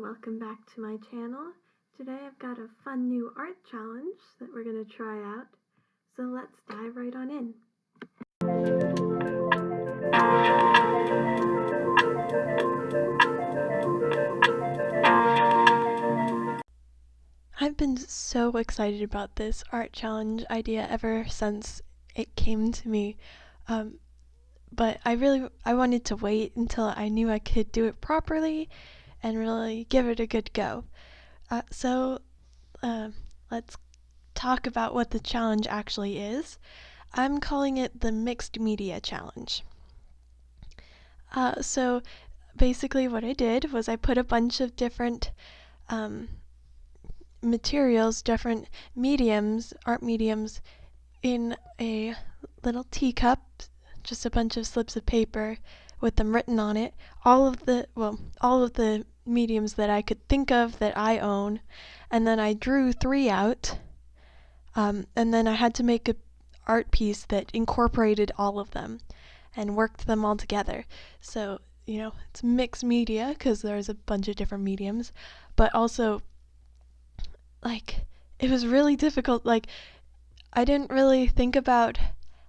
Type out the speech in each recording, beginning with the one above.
welcome back to my channel. Today I've got a fun new art challenge that we're going to try out, so let's dive right on in. I've been so excited about this art challenge idea ever since it came to me, but I wanted to wait until I knew I could do it properly and really give it a good go. So let's talk about what the challenge actually is. I'm calling it the Mixed Media Challenge. So basically what I did was I put a bunch of different materials, different mediums, art mediums, in a little teacup, just a bunch of slips of paper with them written on it, all of the mediums that I could think of that I own, and then I drew 3 out, and then I had to make an art piece that incorporated all of them and worked them all together. So, it's mixed media because there's a bunch of different mediums, but also, it was really difficult. I didn't really think about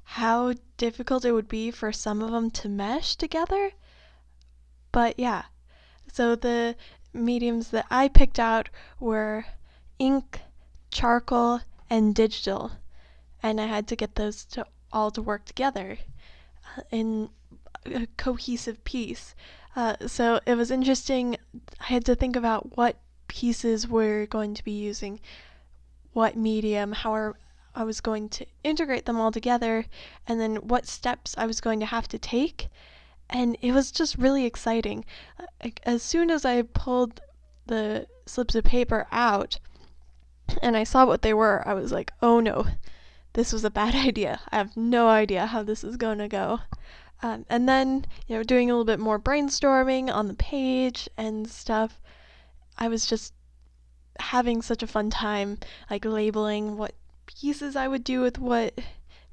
how difficult it would be for some of them to mesh together, but yeah. So the mediums that I picked out were ink, charcoal, and digital, and I had to get those all to work together in a cohesive piece. So it was interesting. I had to think about what pieces we're going to be using, what medium, how I was going to integrate them all together, and then what steps I was going to have to take. And it was just really exciting. As soon as I pulled the slips of paper out and I saw what they were, I was like, oh no, this was a bad idea. I have no idea how this is going to go. And then, doing a little bit more brainstorming on the page and stuff, I was just having such a fun time, labeling what pieces I would do with what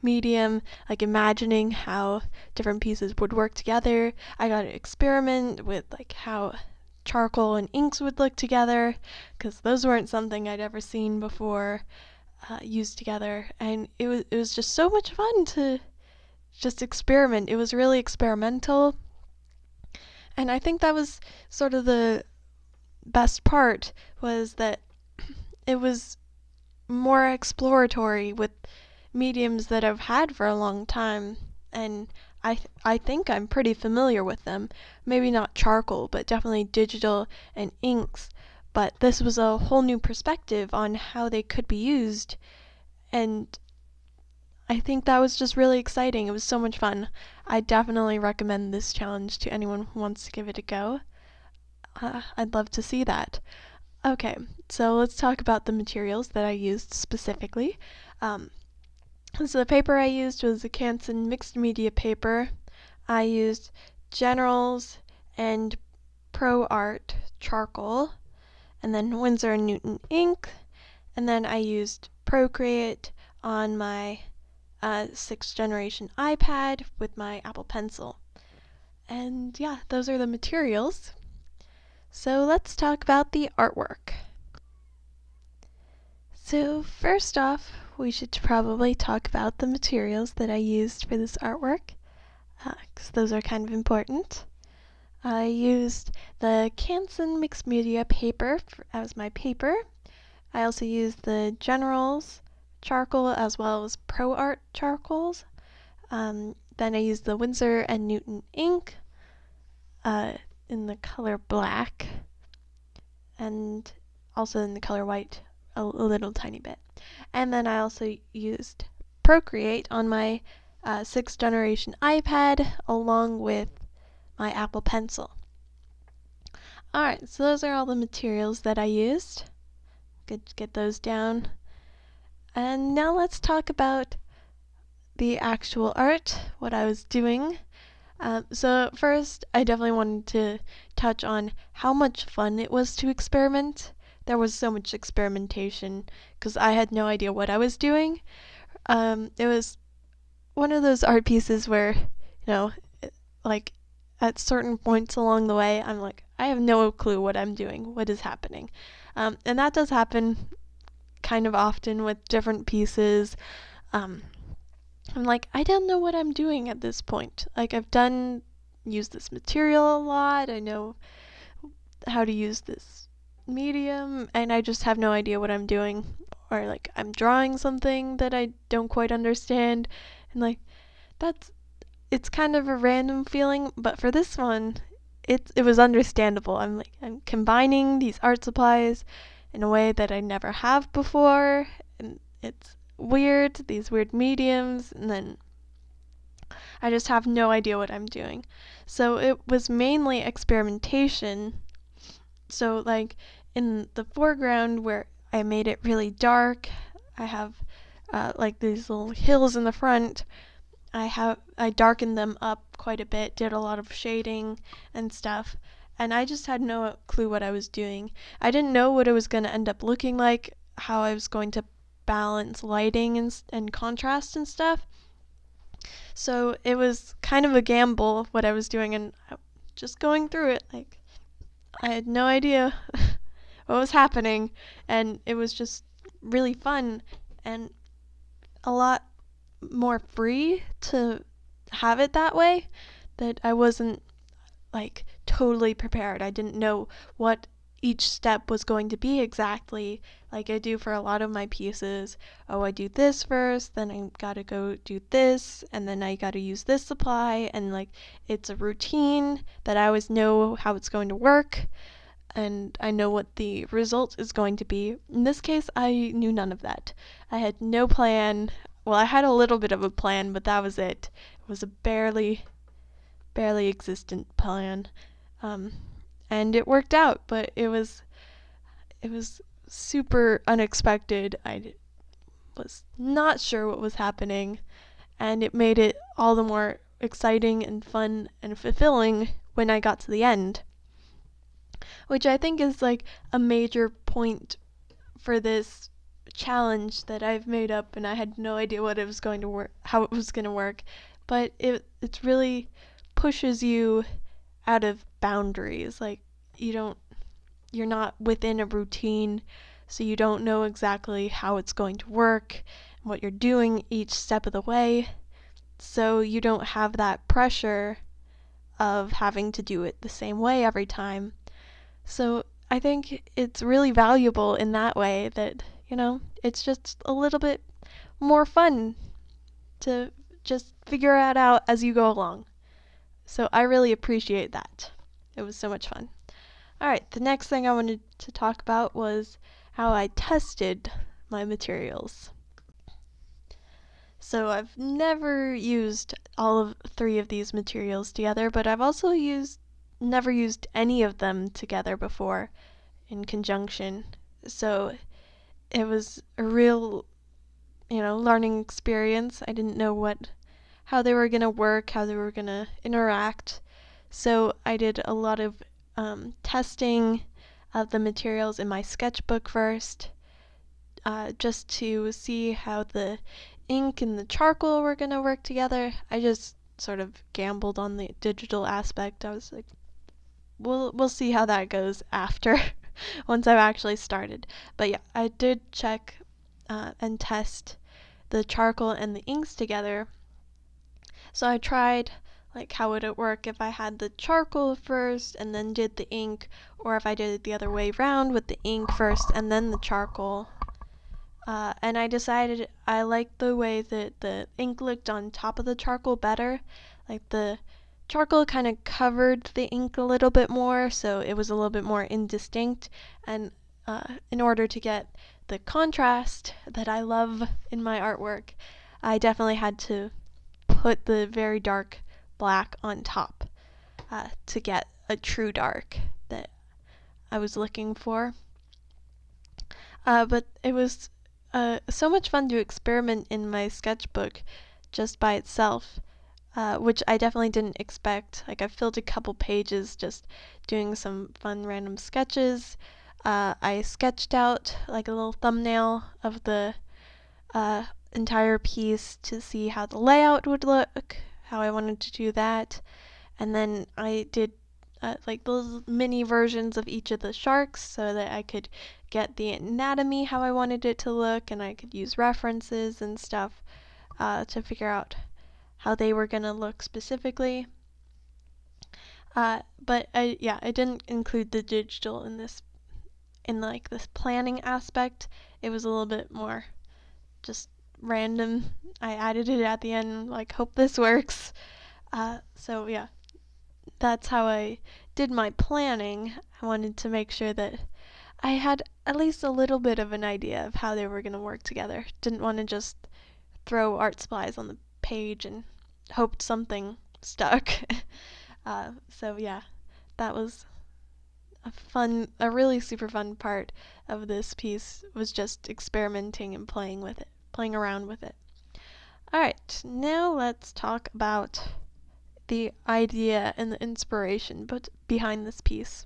medium, imagining how different pieces would work together. I got to experiment with how charcoal and inks would look together, because those weren't something I'd ever seen before used together, and it was just so much fun to just experiment. It was really experimental, and I think that was sort of the best part, was that it was more exploratory with mediums that I've had for a long time, and I think I'm pretty familiar with them. Maybe not charcoal, but definitely digital and inks. But this was a whole new perspective on how they could be used, and I think that was just really exciting. It was so much fun. I definitely recommend this challenge to anyone who wants to give it a go. I'd love to see that. Okay, so let's talk about the materials that I used specifically. So the paper I used was the Canson mixed media paper. I used Generals and Proart charcoal, and then Winsor and Newton ink, and then I used Procreate on my 6th generation iPad with my Apple Pencil. And yeah, those are the materials. So let's talk about the artwork. So first off, we should probably talk about the materials that I used for this artwork, because those are kind of important. I used the Canson mixed media paper as my paper. I also used the Generals charcoal as well as Proart charcoals. Then I used the Winsor and Newton ink in the color black, and also in the color white a little tiny bit. And then I also used Procreate on my 6th generation iPad along with my Apple Pencil. Alright, so those are all the materials that I used. Good to get those down. And now let's talk about the actual art, what I was doing. So first, I definitely wanted to touch on how much fun it was to experiment. There was so much experimentation because I had no idea what I was doing. It was one of those art pieces where, at certain points along the way, I'm like, I have no clue what I'm doing, what is happening. And that does happen kind of often with different pieces. I'm like, I don't know what I'm doing at this point. Like, used this material a lot. I know how to use this medium, and I just have no idea what I'm doing. Or like, I'm drawing something that I don't quite understand. And like, it's kind of a random feeling, but for this one, it was understandable. I'm combining these art supplies in a way that I never have before, and it's weird, these weird mediums, and then I just have no idea what I'm doing. So it was mainly experimentation. So like in the foreground where I made it really dark, I have like these little hills in the front. I darkened them up quite a bit, did a lot of shading and stuff, and I just had no clue what I was doing. I didn't know what it was going to end up looking like, how I was going to balance lighting and contrast and stuff. So it was kind of a gamble what I was doing, and just going through it. Like, I had no idea what was happening, and it was just really fun and a lot more free to have it that way, that I wasn't like totally prepared. I didn't know what each step was going to be exactly, like I do for a lot of my pieces. Oh, I do this first, then I gotta go do this, and then I gotta use this supply, and like it's a routine that I always know how it's going to work, and I know what the result is going to be. In this case, I knew none of that. I had no plan. Well, I had a little bit of a plan, but that was it. It was a barely existent plan. And it worked out, but it was super unexpected. I was not sure what was happening, and it made it all the more exciting and fun and fulfilling when I got to the end. Which I think is like a major point for this challenge that I've made up, and I had no idea what it was going to work, how it was going to work, but it's really pushes you out of boundaries. Like, you're not within a routine, so you don't know exactly how it's going to work, what you're doing each step of the way, so you don't have that pressure of having to do it the same way every time. So I think it's really valuable in that way, that, it's just a little bit more fun to just figure it out as you go along. So I really appreciate that. It was so much fun. Alright, the next thing I wanted to talk about was how I tested my materials. So I've never used all of 3 of these materials together, but I've also never used any of them together before in conjunction. So it was a real, learning experience. I didn't know how they were going to work, how they were going to interact. So I did a lot of testing of the materials in my sketchbook first, just to see how the ink and the charcoal were going to work together. I just sort of gambled on the digital aspect. I was like, we'll see how that goes after once I've actually started. But yeah, I did check and test the charcoal and the inks together. So I tried, like, how would it work if I had the charcoal first and then did the ink, or if I did it the other way around with the ink first and then the charcoal. And I decided I liked the way that the ink looked on top of the charcoal better. Like, the charcoal kind of covered the ink a little bit more, so it was a little bit more indistinct. And in order to get the contrast that I love in my artwork, I definitely had to put the very dark black on top to get a true dark that I was looking for. But it was so much fun to experiment in my sketchbook just by itself, which I definitely didn't expect. Like, I filled a couple pages just doing some fun random sketches. I sketched out like a little thumbnail of the entire piece to see how the layout would look, how I wanted to do that. And then I did like those mini versions of each of the sharks so that I could get the anatomy how I wanted it to look, and I could use references and stuff to figure out how they were gonna look specifically. But I didn't include the digital in this, in like this planning aspect. It was a little bit more just random. I added it at the end, like, hope this works. So yeah, that's how I did my planning. I wanted to make sure that I had at least a little bit of an idea of how they were going to work together. Didn't want to just throw art supplies on the page and hoped something stuck. So yeah, that was a really super fun part of this piece, was just experimenting and playing around with it. Alright, now let's talk about the idea and the inspiration behind this piece.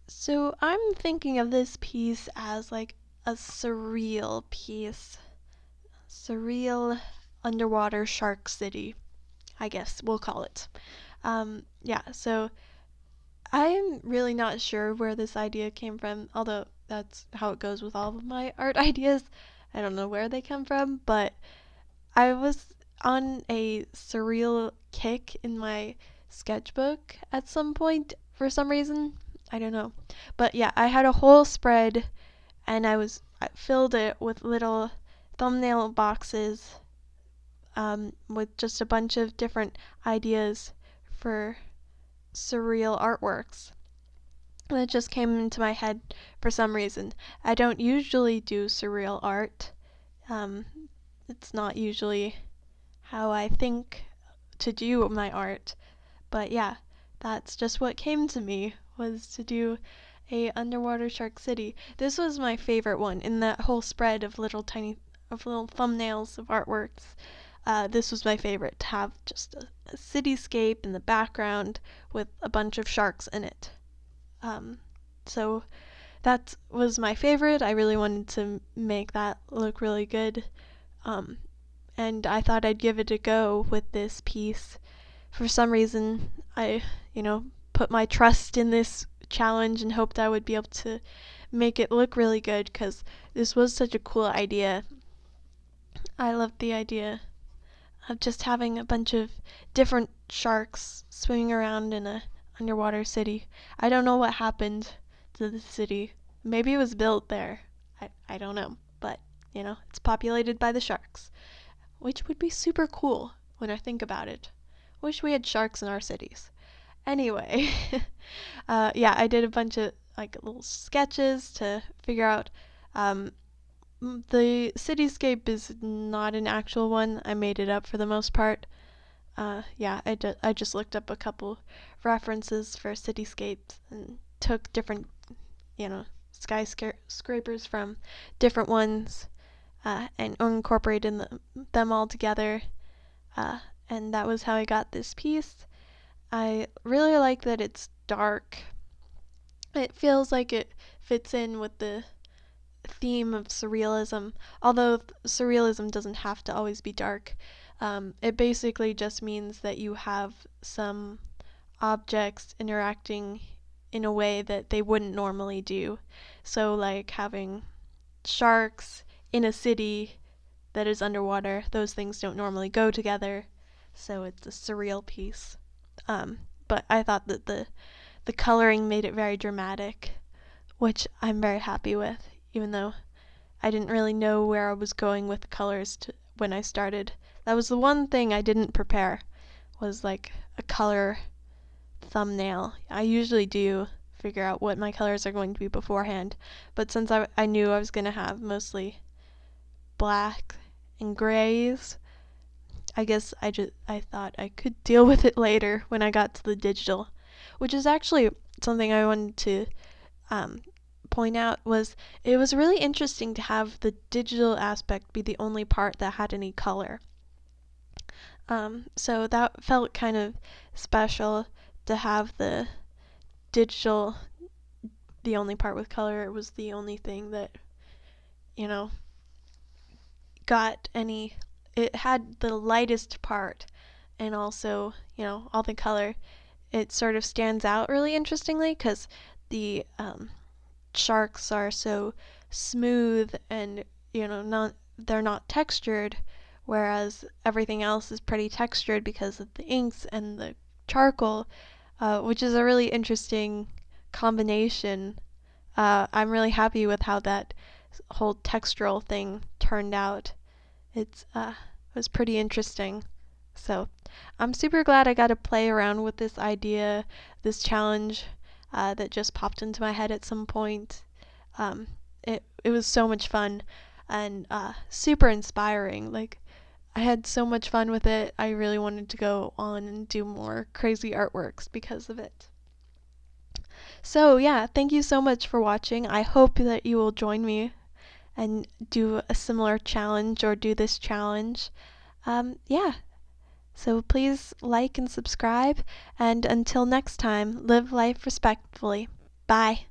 So I'm thinking of this piece as like a surreal piece. Surreal underwater shark city, I guess we'll call it. So I'm really not sure where this idea came from, although that's how it goes with all of my art ideas. I don't know where they come from, but I was on a surreal kick in my sketchbook at some point for some reason. I don't know. But yeah, I had a whole spread and I filled it with little thumbnail boxes with just a bunch of different ideas for surreal artworks. And it just came into my head for some reason. I don't usually do surreal art. It's not usually how I think to do my art. But yeah, that's just what came to me, was to do a underwater shark city. This was my favorite one in that whole spread of little thumbnails of artworks. This was my favorite, to have just a cityscape in the background with a bunch of sharks in it. So that was my favorite. I really wanted to make that look really good. And I thought I'd give it a go with this piece. For some reason, I, put my trust in this challenge and hoped I would be able to make it look really good, because this was such a cool idea. I loved the idea of just having a bunch of different sharks swimming around in a underwater city. I don't know what happened to the city. Maybe it was built there. I don't know. But, it's populated by the sharks, which would be super cool when I think about it. Wish we had sharks in our cities. Anyway, I did a bunch of like little sketches to figure out. The cityscape is not an actual one. I made it up for the most part. I just looked up a couple references for cityscapes and took different, skyscrapers from different ones and incorporated them all together. And that was how I got this piece. I really like that it's dark. It feels like it fits in with the theme of surrealism, although surrealism doesn't have to always be dark. It basically just means that you have some objects interacting in a way that they wouldn't normally do. So like having sharks in a city that is underwater, those things don't normally go together, so it's a surreal piece. But I thought that the coloring made it very dramatic, which I'm very happy with, even though I didn't really know where I was going with the colors when I started. That was the one thing I didn't prepare, was like a color thumbnail. I usually do figure out what my colors are going to be beforehand, but since I knew I was going to have mostly black and grays, I guess I thought I could deal with it later when I got to the digital, which is actually something I wanted to point out. It was really interesting to have the digital aspect be the only part that had any color. So that felt kind of special, to have the digital the only part with color. It was the only thing that it had the lightest part, and also all the color. it sort of stands out really interestingly because the sharks are so smooth and they're not textured, whereas everything else is pretty textured because of the inks and the charcoal, which is a really interesting combination. I'm really happy with how that whole textural thing turned out. It was pretty interesting. So I'm super glad I got to play around with this idea, this challenge that just popped into my head at some point. It was so much fun and super inspiring. Like, I had so much fun with it. I really wanted to go on and do more crazy artworks because of it. So yeah, thank you so much for watching. I hope that you will join me and do a similar challenge or do this challenge. Yeah, so please like and subscribe, and until next time, live life respectfully. Bye.